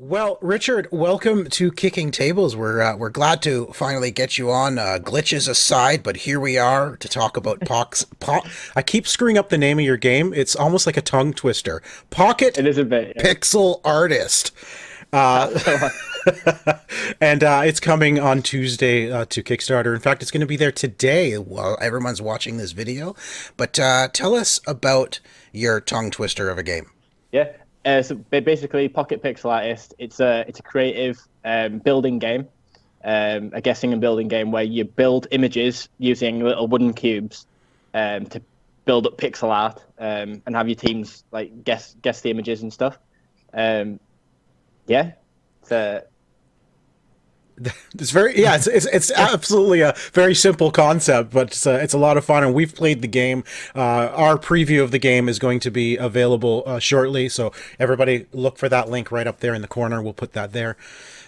Well, Richard, welcome to Kicking Tables. We're glad to finally get you on. Glitches aside, but here we are to talk about Pox. I keep screwing up the name of your game. It's almost like a tongue twister. Pocket It is a bit, yeah. Pixel Artist. Uh, That's the one. and it's coming on Tuesday to Kickstarter. In fact, it's going to be there today while everyone's watching this video. But tell us about your tongue twister of a game. Yeah. Basically, Pocket Pixel Artist. It's a creative building game, a guessing and building game where you build images using little wooden cubes to build up pixel art and have your teams like guess the images and stuff. Yeah. It's, It's very it's absolutely a very simple concept, but it's a lot of fun, and we've played the game. Our preview of the game is going to be available shortly, so everybody look for that link right up there in the corner. We'll put that there.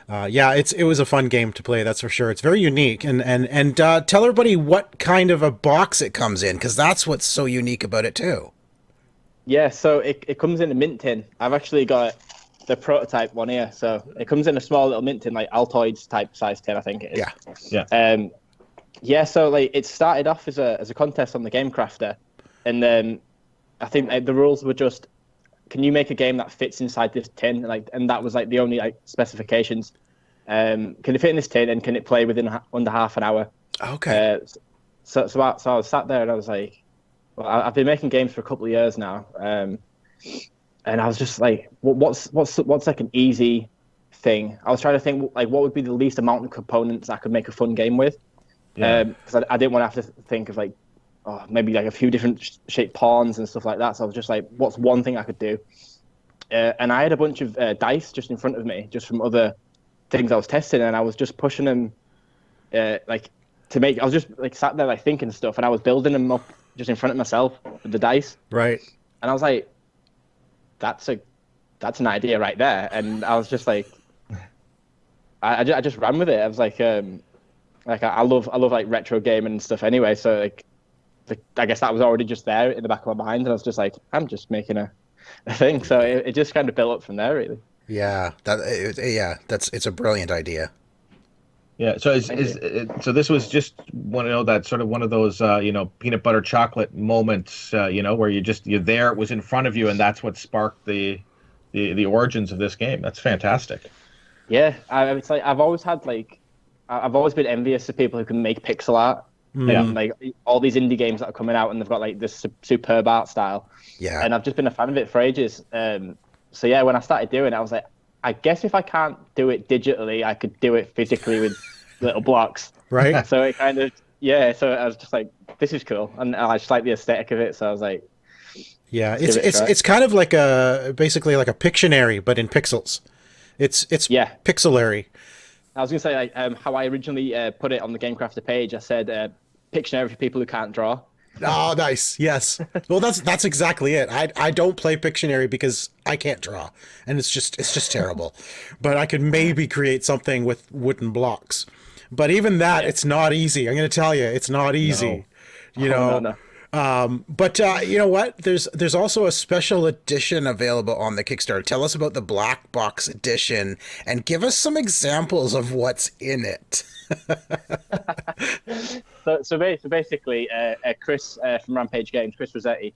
It was a fun game to play, that's for sure. It's very unique, and tell everybody what kind of a box it comes in, because that's what's so unique about it too. yeah. So it comes in a mint tin. I've actually got the prototype one here. So it comes in a small little mint tin, like Altoids type size tin, I think it is. Yeah. Yeah. So like it started off as a contest on the Game Crafter, and then I think the rules were just, can you make a game that fits inside this tin? And that was like the only like specifications. Can it fit in this tin, and can it play within under half an hour? Okay. So I was sat there and I was like, well, I've been making games for a couple of years now. And I was just like, what's like an easy thing? I was trying to think like what would be the least amount of components I could make a fun game with. Yeah. Because I didn't want to have to think of like, oh, maybe like a few different shaped pawns and stuff like that. So I was just like, what's one thing I could do? And I had a bunch of dice just in front of me, just from other things I was testing, and I was just pushing them, like to make. I was just like sat there like thinking stuff, and I was building them up just in front of myself with the dice. Right. And I was like, that's an idea right there. And I was just like, I just ran with it. I was like I love like retro gaming and stuff anyway. So like I guess that was already just there in the back of my mind, and I was just like, I'm just making a thing. So it just kind of built up from there, really. Yeah. It's a brilliant idea. Yeah. So Thank you. so this was just that sort of one of those peanut butter chocolate moments where you're there, it was in front of you, and that's what sparked the origins of this game. That's fantastic. Yeah, it's like I've always been envious of people who can make pixel art. Yeah. And like all these indie games that are coming out, and they've got like this superb art style. Yeah. And I've just been a fan of it for ages. So yeah, when I started doing it, I was like, I guess if I can't do it digitally, I could do it physically with little blocks. Right. So it kind of, yeah. So I was just like, this is cool, and I just like the aesthetic of it. So I was like, Yeah, give it a try. it's kind of like basically like a Pictionary, but in pixels. It's Yeah. pixelary. I was gonna say like how I originally put it on the Game Crafter page. I said Pictionary for people who can't draw. Oh, nice. Yes. Well, that's exactly it. I don't play Pictionary because I can't draw, and it's just terrible. But I could maybe create something with wooden blocks. But even that, it's not easy. I'm going to tell you, it's not easy. You know. No. But you know what? There's also a special edition available on the Kickstarter. Tell us about the Black Box edition and give us some examples of what's in it. So basically, Chris from Rampage Games, Chris Rossetti,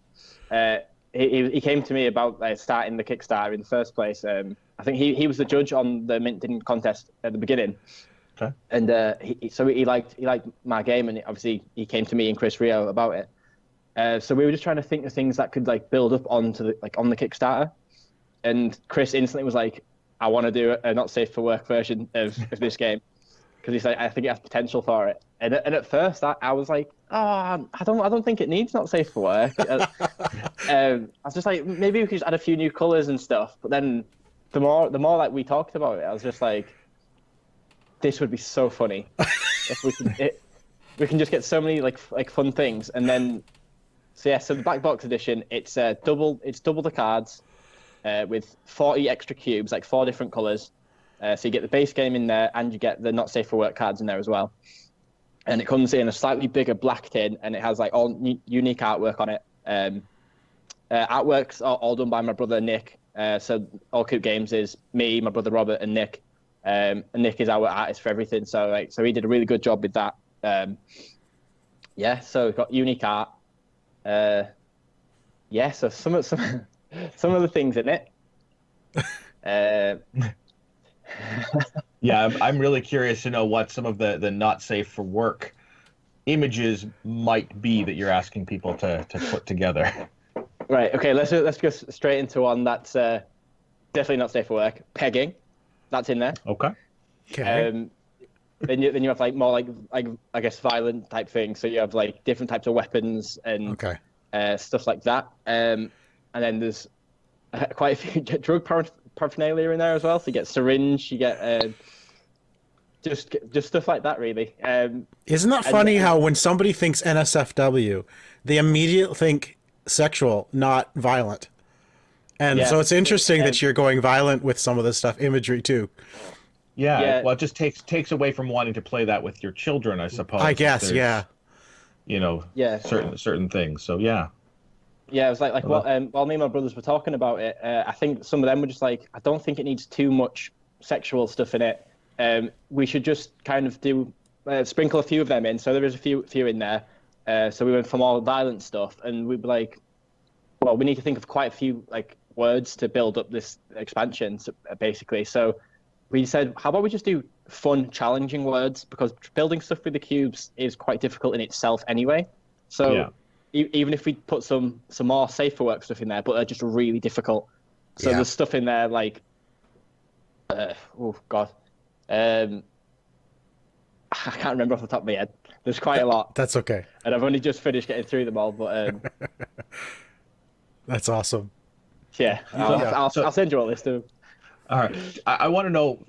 he came to me about starting the Kickstarter in the first place. I think he was the judge on the Mint Tin contest at the beginning. Okay. And he liked my game, and obviously he came to me and Chris Rio about it. So we were just trying to think of things that could like build up onto on the Kickstarter, and Chris instantly was like, "I want to do a not safe for work version of this game," because he's like, "I think it has potential for it." And at first, I was like, "Oh, I don't think it needs not safe for work." I was just like, maybe we could just add a few new colors and stuff. But then the more like we talked about it, I was just like, this would be so funny if we can just get so many like fun things. And then so the Black Box edition, it's double the cards with 40 extra cubes, like 4 different colors. So you get the base game in there, and you get the not safe for work cards in there as well. And it comes in a slightly bigger black tin, and it has like all unique artwork on it. Artworks are all done by my brother Nick, So All Coop Games is me, my brother Robert, and Nick. And Nick is our artist for everything. So he did a really good job with that. So we've got unique art. So some of the things in it. Yeah, I'm really curious to know what some of the not safe for work images might be that you're asking people to put together. Right. Okay. Let's go straight into one that's definitely not safe for work. Pegging, that's in there. Okay. Then you have like more like I guess violent type things. So you have like different types of weapons and stuff like that. And then there's quite a few drug paraphernalia in there as well. So you get syringe, you get just stuff like that, really. Isn't that funny how when somebody thinks NSFW, they immediately think sexual, not violent? And so it's interesting that you're going violent with some of this stuff, imagery too. Yeah, well, it just takes away from wanting to play that with your children, I suppose. I guess, certain things. So yeah. Yeah, it was like while me and my brothers were talking about it, I think some of them were just like, I don't think it needs too much sexual stuff in it. We should just kind of do sprinkle a few of them in. So there is a few in there. So we went for more violent stuff, and we'd be like, well, we need to think of quite a few like words to build up this expansion, basically. So we said, how about we just do fun, challenging words, because building stuff with the cubes is quite difficult in itself anyway. So even if we put some more safe for work stuff in there, but they're just really difficult. So there's stuff in there like, I can't remember off the top of my head. There's quite a lot. That's okay. And I've only just finished getting through them all, but that's awesome. Yeah, I'll send you a list of them. All right. I want to know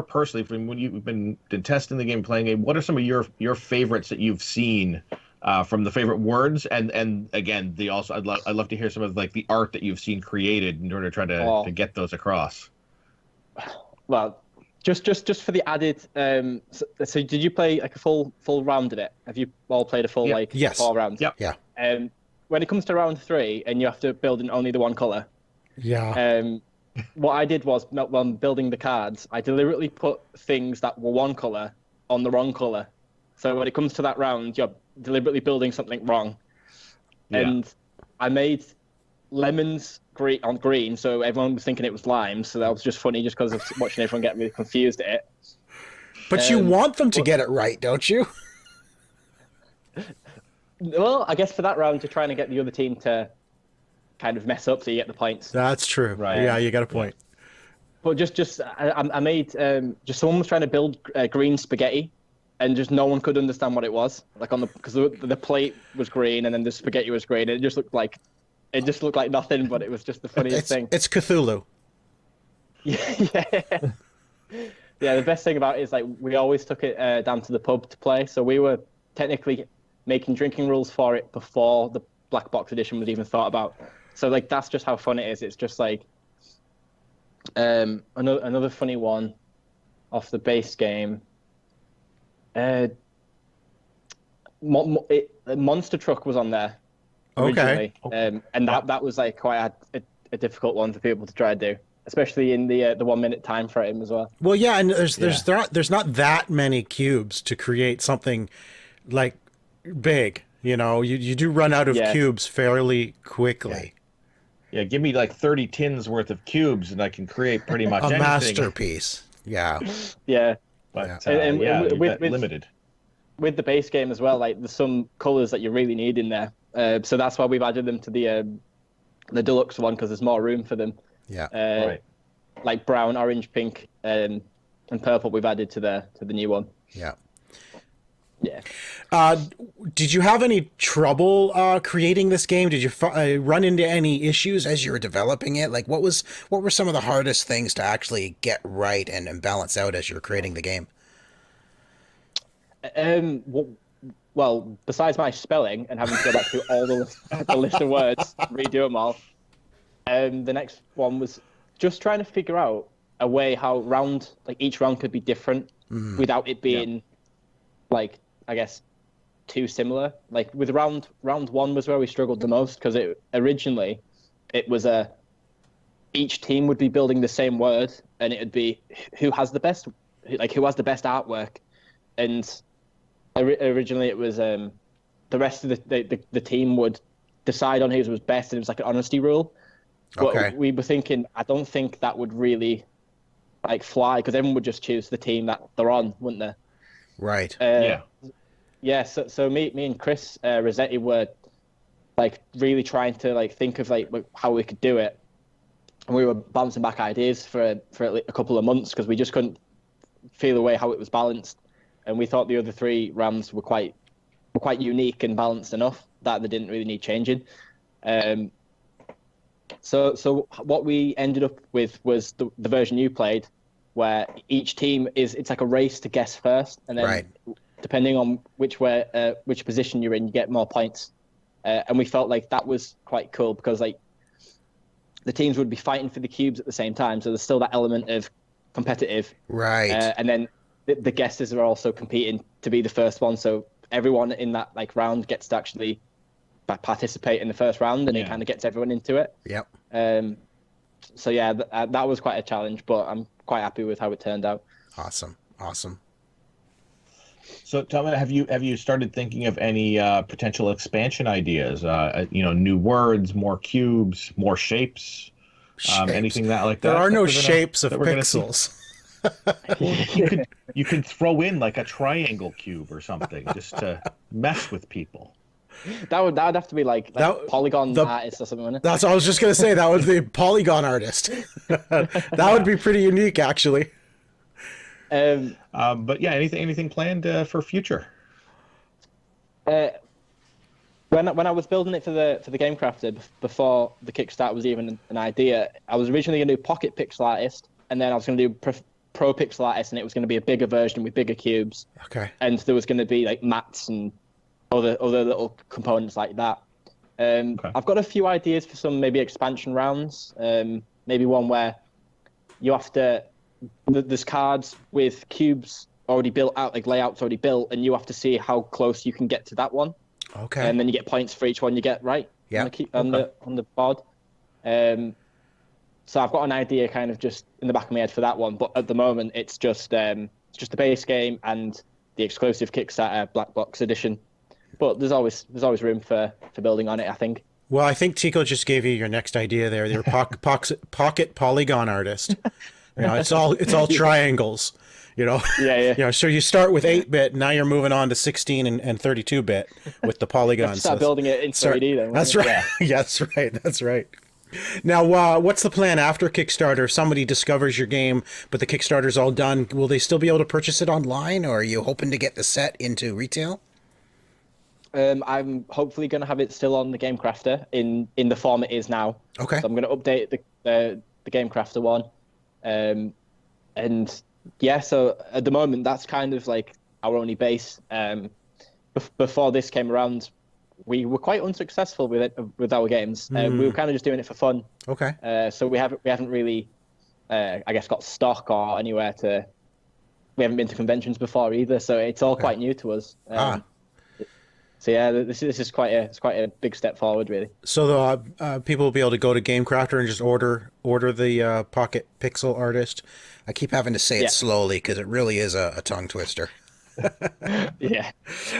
personally, from when you've been testing the game, playing game, what are some of your favorites that you've seen from the favorite words, and again, I'd love to hear some of like the art that you've seen created in order to try to get those across. Well, just for the added. So did you play like a full round of it? Have you all played a full 4 rounds? Yep. Yeah. When it comes to round 3 and you have to build in only the one color. Yeah. What I did was, when building the cards, I deliberately put things that were one color on the wrong color. So when it comes to that round, you're deliberately building something wrong. Yeah. And I made lemons green, so everyone was thinking it was limes. So that was just funny, just because of watching everyone get really confused at it. But you want them to get it right, don't you? Well, I guess for that round, you're trying to get the other team to kind of mess up so you get the points. That's true. Right. Yeah, you got a point. But I made just someone was trying to build green spaghetti, and just no one could understand what it was. Like because the plate was green and then the spaghetti was green. It just looked like nothing, but it was just the funniest thing. It's Cthulhu. Yeah. Yeah. The best thing about it is like we always took it down to the pub to play, so we were technically making drinking rules for it before the black box edition was even thought about. So like that's just how fun it is. It's just like another funny one off the base game. Monster Truck was on there originally, and that was like quite a difficult one for people to try to do, especially in the 1 minute time frame as well. Well, yeah, and there's not that many cubes to create something like big. You know, you do run out of cubes fairly quickly. Yeah, give me like 30 tins worth of cubes, and I can create pretty much anything. Masterpiece. Yeah. Yeah. But with limited. With the base game as well, like there's some colors that you really need in there. So that's why we've added them to the deluxe one, because there's more room for them. Yeah. Right. Like brown, orange, pink, and purple we've added to the new one. Yeah. Yeah. Did you have any trouble creating this game? Did you run into any issues as you were developing it? Like, what were some of the hardest things to actually get right and balance out as you were creating the game? Well, besides my spelling and having to go back through all the list of words, redo them all, the next one was just trying to figure out a way how each round could be different without it being like, I guess, too similar. Like with round 1 was where we struggled the most, because originally it was each team would be building the same word, and it would be who has the best artwork. And originally it was the rest of the team would decide on whose was best, and it was like an honesty rule. But Okay. we were thinking, I don't think that would really like fly, because everyone would just choose the team that they're on, wouldn't they? Right. Yeah. So me and Chris Rossetti were like really trying to like think of like how we could do it, and we were bouncing back ideas for a couple of months because we just couldn't feel away how it was balanced, and we thought the other three rounds were quite unique and balanced enough that they didn't really need changing. So what we ended up with was the version you played, where each team it's like a race to guess first, and then depending on which position you're in, you get more points. And we felt like that was quite cool because like the teams would be fighting for the cubes at the same time, so there's still that element of competitive. Right. And then the guesses are also competing to be the first one, so everyone in that like round gets to actually participate in the first round, and it kind of gets everyone into it. Yep. So yeah, that was quite a challenge, but I'm quite happy with how it turned out. Awesome. So, Tom, have you started thinking of any potential expansion ideas? New words, more cubes, more shapes, anything like that? There are no that shapes of that we're gonna see? pixels. You could throw in like a triangle cube or something just to mess with people. That would have to be like polygon artist or something, wouldn't it? That's what I was just gonna say. That was the polygon artist. That would be pretty unique, actually. But yeah, anything planned for future? When I was building it for the Game Crafter before the Kickstarter was even an idea, I was originally going to do Pocket Pixel Artist, and then I was going to do Pro Pixel Artist, and it was going to be a bigger version with bigger cubes. Okay. And there was going to be like mats and other little components like that. I've got a few ideas for some maybe expansion rounds. Maybe one where you have to. There's cards with cubes already built out, like layouts already built, and you have to see how close you can get to that one. Okay. And then you get points for each one you get right. Yeah. On the board. So I've got an idea kind of just in the back of my head for that one, but at the moment it's just the base game and the exclusive Kickstarter Black Box edition. But there's always room for building on it, I think. Well, I think Tico just gave you your next idea there. Your pocket polygon artist. It's all triangles. Yeah. So you start with 8-bit, now you're moving on to 16 and 32-bit with the polygons. Start building it in 3D then. That's right. Yeah. That's right. Now, what's the plan after Kickstarter? If somebody discovers your game, but the Kickstarter's all done, will they still be able to purchase it online, or are you hoping to get the set into retail? I'm hopefully going to have it still on the Game Crafter in the form it is now. Okay. So I'm going to update the Game Crafter one. And yeah, so at the moment, that's kind of like our only base. Before this came around, we were quite unsuccessful with our games. We were kind of just doing it for fun. Okay. So we haven't really, I guess, got stock or anywhere to. We haven't been to conventions before either, so it's all quite new to us. So yeah, this is quite a big step forward, really. So people will be able to go to Game Crafter and just order the Pocket Pixel Artist. I keep having to say it slowly because it really is a tongue twister. Yeah.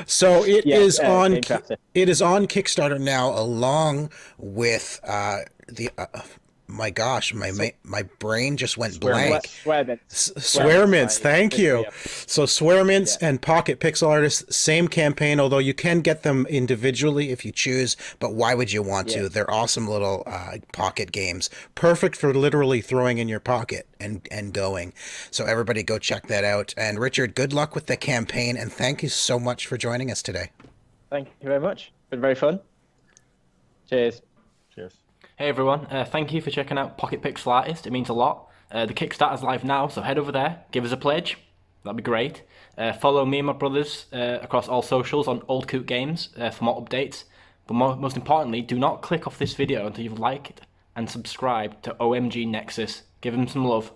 So it is on Kickstarter now, along with the. My gosh, my brain just went blank. Swearmints, thank you. Yeah. So Swearmints and Pocket Pixel Artist, same campaign, although you can get them individually if you choose, but why would you want to? They're awesome little pocket games, perfect for literally throwing in your pocket and going. So everybody go check that out. And Richard, good luck with the campaign, and thank you so much for joining us today. Thank you very much. It's been very fun. Cheers. Hey everyone, thank you for checking out Pocket Pixel Artist. It means a lot. The Kickstarter's live now, so head over there, give us a pledge. That'd be great. Follow me and my brothers across all socials on Old Coote Games for more updates. But most importantly, do not click off this video until you've liked and subscribed to OMG Nexus. Give them some love.